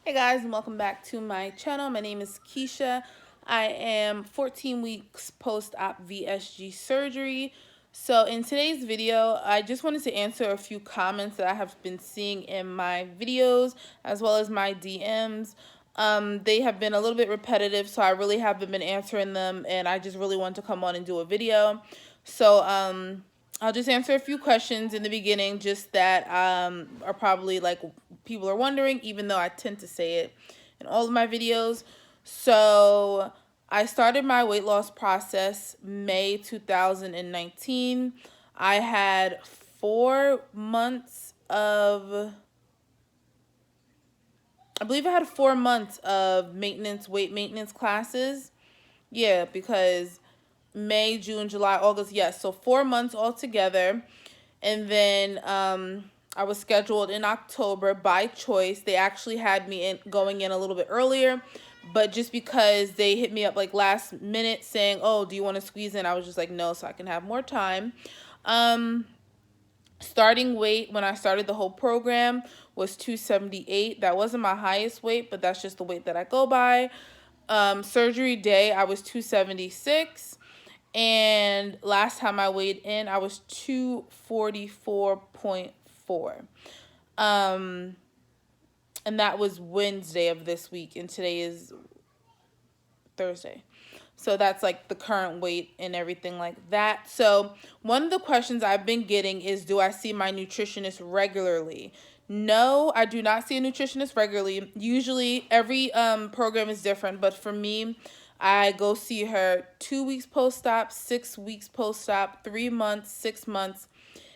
Hey guys, and welcome back to my channel. My name is Keisha. I am 14 weeks post-op VSG surgery. So in today's video, I just wanted to answer a few comments that I have been seeing in my videos as well as my DMs. They have been a little bit repetitive, so I really haven't been answering them, and I just really want to come on and do a video. So I'll just answer a few questions in the beginning, just that are probably like people are wondering, even though I tend to say it in all of my videos. So I started my weight loss process May 2019. I had 4 months of, I believe I had 4 months of weight maintenance classes. Yeah, because May, June, July, August, yes. So 4 months altogether. And then I was scheduled in October by choice. They actually had me going in a little bit earlier, but just because they hit me up like last minute saying, oh, do you want to squeeze in? I was just like, no, so I can have more time. Starting weight when I started the whole program was 278. That wasn't my highest weight, but that's just the weight that I go by. Surgery day, I was 276. And last time I weighed in, I was 244.4. And that was Wednesday of this week, and today is Thursday. So that's like the current weight and everything like that. So one of the questions I've been getting is, do I see my nutritionist regularly? No, I do not see a nutritionist regularly. Usually every program is different, but for me, I go see her 2 weeks post-op, 6 weeks post-op, 3 months, 6 months,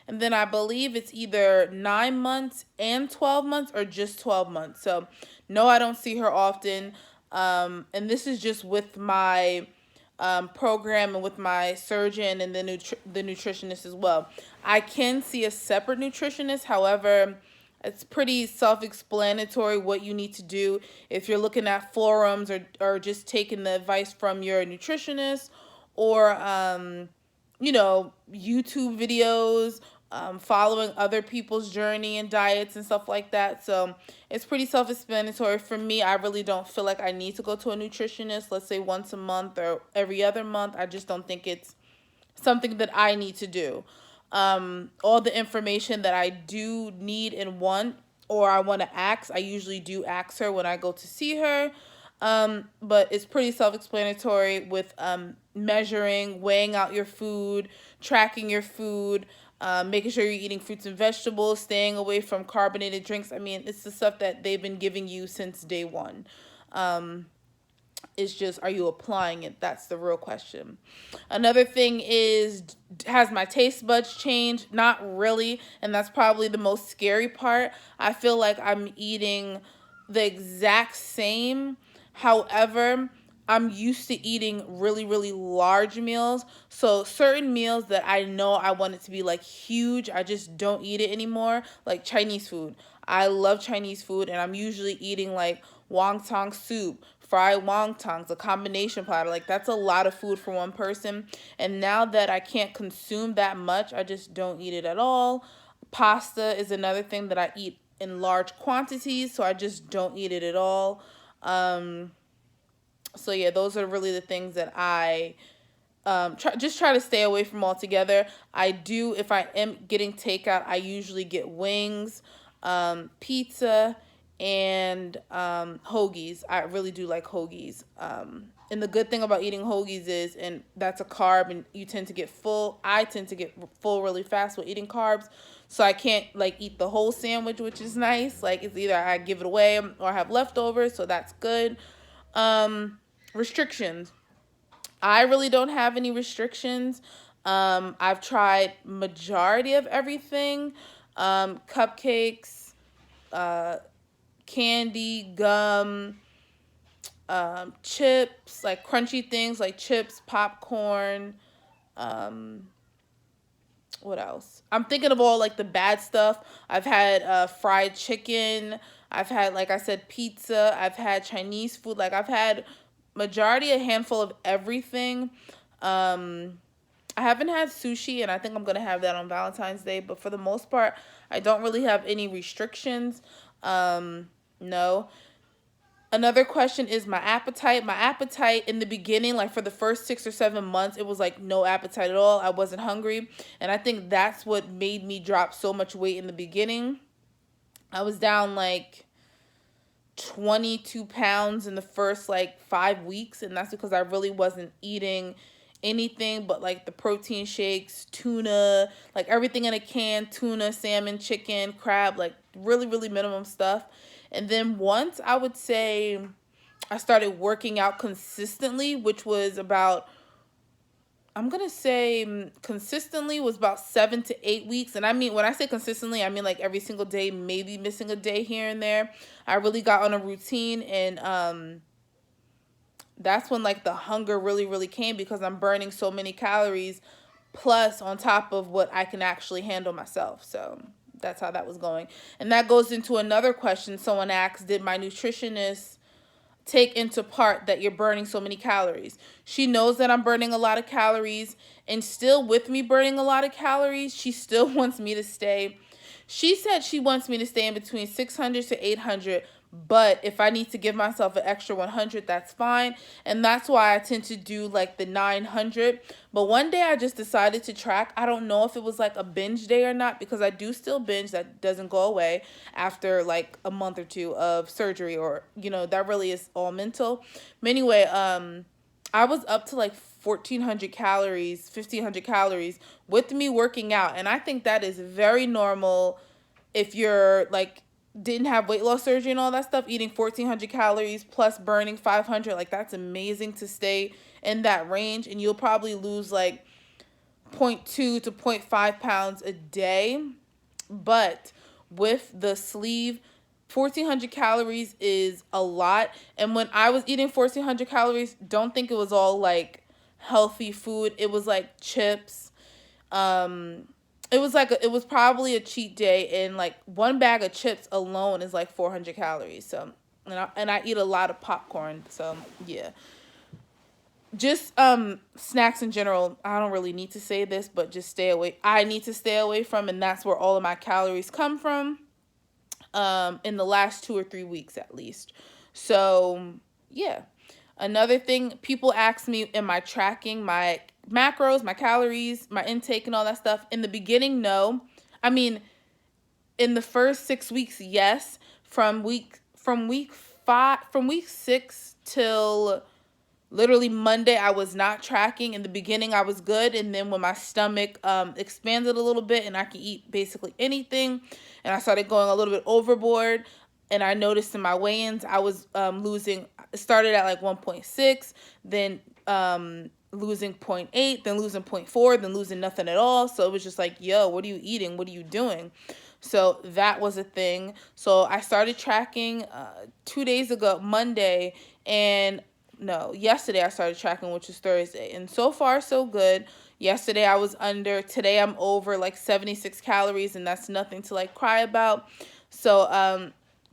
and then I believe it's either 9 months and 12 months or just 12 months. So no, I don't see her often. And this is just with my program and with my surgeon and the nutritionist as well. I can see a separate nutritionist. However, it's pretty self-explanatory what you need to do if you're looking at forums or just taking the advice from your nutritionist, or YouTube videos, following other people's journey and diets and stuff like that. So it's pretty self-explanatory. For me, I really don't feel like I need to go to a nutritionist, let's say once a month or every other month. I just don't think it's something that I need to do. All the information that I do need and want, or I want to ask, I usually do ask her when I go to see her. But it's pretty self-explanatory with measuring, weighing out your food, tracking your food, making sure you're eating fruits and vegetables, staying away from carbonated drinks. I mean, it's the stuff that they've been giving you since day one. It's just, are you applying it? That's the real question. Another thing is, has my taste buds changed? Not really, and that's probably the most scary part. I feel like I'm eating the exact same. However, I'm used to eating really, really large meals. So certain meals that I know I want it to be like huge, I just don't eat it anymore. Like Chinese food. I love Chinese food, and I'm usually eating like wonton soup, fried wontons, a combination platter. Like, that's a lot of food for one person. And now that I can't consume that much, I just don't eat it at all. Pasta is another thing that I eat in large quantities, so I just don't eat it at all. So yeah, those are really the things that I try to stay away from altogether. I do, if I am getting takeout, I usually get wings, pizza, and hoagies. I really do like hoagies. And the good thing about eating hoagies is, and that's a carb, and you tend to get full. I tend to get full really fast with eating carbs, so I can't like eat the whole sandwich, which is nice. Like, it's either I give it away or I have leftovers, so that's good. Restrictions. I really don't have any restrictions. I've tried majority of everything. Cupcakes, candy, gum, chips, like crunchy things like chips, popcorn. What else? I'm thinking of all like the bad stuff. I've had fried chicken. I've had, like I said, pizza. I've had Chinese food. Like, I've had a handful of everything. I haven't had sushi, and I think I'm going to have that on Valentine's Day. But for the most part, I don't really have any restrictions. No. Another question is my appetite. My appetite in the beginning, like for the first 6 or 7 months, it was like no appetite at all. I wasn't hungry. And I think that's what made me drop so much weight in the beginning. I was down like 22 pounds in the first like 5 weeks. And that's because I really wasn't eating anything but like the protein shakes, tuna, like everything in a can, tuna, salmon, chicken, crab, like really, really minimum stuff. And then once I would say I started working out consistently, which was about, I'm going to say consistently was about 7 to 8 weeks. And I mean, when I say consistently, I mean like every single day, maybe missing a day here and there. I really got on a routine, and that's when like the hunger really, really came, because I'm burning so many calories plus on top of what I can actually handle myself. So that's how that was going. And that goes into another question someone asked: did my nutritionist take into part that you're burning so many calories? She knows that I'm burning a lot of calories, and still with me burning a lot of calories, she still wants me to stay. She said she wants me to stay in between 600 to 800, but if I need to give myself an extra 100, that's fine. And that's why I tend to do like the 900. But one day I just decided to track. I don't know if it was like a binge day or not, because I do still binge. That doesn't go away after like a month or two of surgery, or, you know, that really is all mental. But anyway, I was up to like 1,400 calories, 1,500 calories with me working out. And I think that is very normal if you're like didn't have weight loss surgery and all that stuff. Eating 1,400 calories plus burning 500, like that's amazing to stay in that range. And you'll probably lose like 0.2 to 0.5 pounds a day. But with the sleeve, 1,400 calories is a lot. And when I was eating 1,400 calories, don't think it was all like healthy food. It was like chips. It was probably a cheat day, and like one bag of chips alone is like 400 calories. So, and I eat a lot of popcorn. So yeah, just snacks in general. I don't really need to say this, but just stay away. I need to stay away from, and that's where all of my calories come from. In the last 2 or 3 weeks at least. So yeah. Another thing, people ask me, am I tracking my macros, my calories, my intake and all that stuff? In the beginning, no. I mean, in the first 6 weeks, yes. From week 6 till literally Monday, I was not tracking. In the beginning, I was good. And then when my stomach expanded a little bit and I could eat basically anything, and I started going a little bit overboard, and I noticed in my weigh-ins, I was losing, started at like 1.6, then losing 0.8, then losing 0.4, then losing nothing at all. So it was just like, yo, what are you eating? What are you doing? So that was a thing. So I started tracking 2 days ago, Monday, and no, yesterday I started tracking, which is Thursday. And so far, so good. Yesterday I was under. Today I'm over like 76 calories, and that's nothing to like cry about. So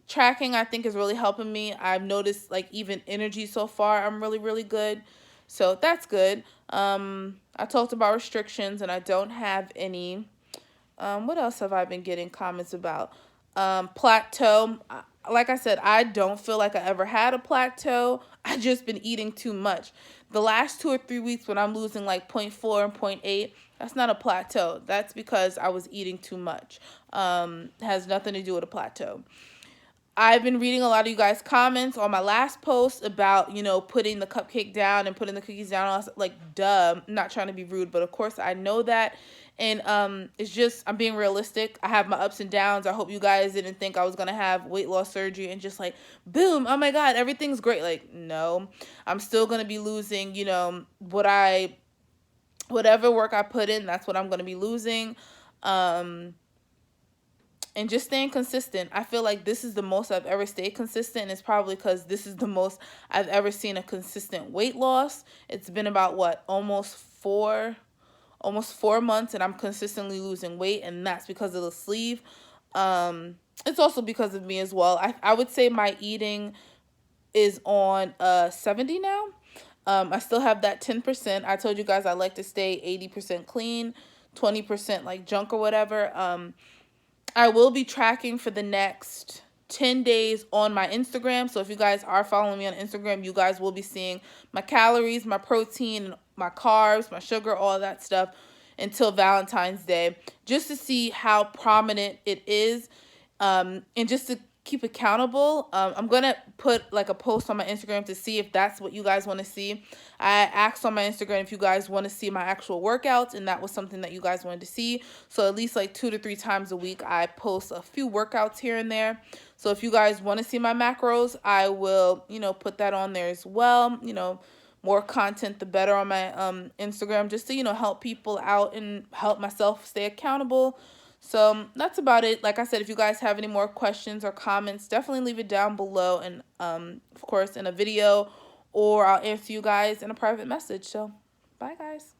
tracking, I think, is really helping me. I've noticed like even energy so far, I'm really, really good. So that's good. I talked about restrictions, and I don't have any. What else have I been getting comments about? Plateau. Like I said, I don't feel like I ever had a plateau. I just been eating too much. The last 2 or 3 weeks when I'm losing like 0.4 and 0.8, that's not a plateau. That's because I was eating too much. Has nothing to do with a plateau. I've been reading a lot of you guys' comments on my last post about, you know, putting the cupcake down and putting the cookies down. Like, duh, I'm not trying to be rude, but of course I know that. And it's just, I'm being realistic. I have my ups and downs. I hope you guys didn't think I was going to have weight loss surgery and just like, boom, oh my God, everything's great. Like, no, I'm still going to be losing, you know, whatever work I put in, that's what I'm going to be losing. And just staying consistent. I feel like this is the most I've ever stayed consistent. And it's probably because this is the most I've ever seen a consistent weight loss. It's been about, what, almost four months, and I'm consistently losing weight, and that's because of the sleeve. It's also because of me as well. I would say my eating is on 70 now. I still have that 10%. I told you guys I like to stay 80% clean, 20% like junk or whatever. I will be tracking for the next 10 days on my Instagram. So if you guys are following me on Instagram, you guys will be seeing my calories, my protein, my carbs, my sugar, all that stuff until Valentine's Day, just to see how prominent it is, and just to keep accountable. I'm gonna put like a post on my Instagram to see if that's what you guys want to see. I asked on my Instagram if you guys want to see my actual workouts, and that was something that you guys wanted to see. So at least like 2 to 3 times a week I post a few workouts here and there. So if you guys want to see my macros, I will, put that on there as well. More content the better on my Instagram, just to help people out and help myself stay accountable. So that's about it. Like I said, if you guys have any more questions or comments, definitely leave it down below, and of course in a video, or I'll answer you guys in a private message. So bye guys.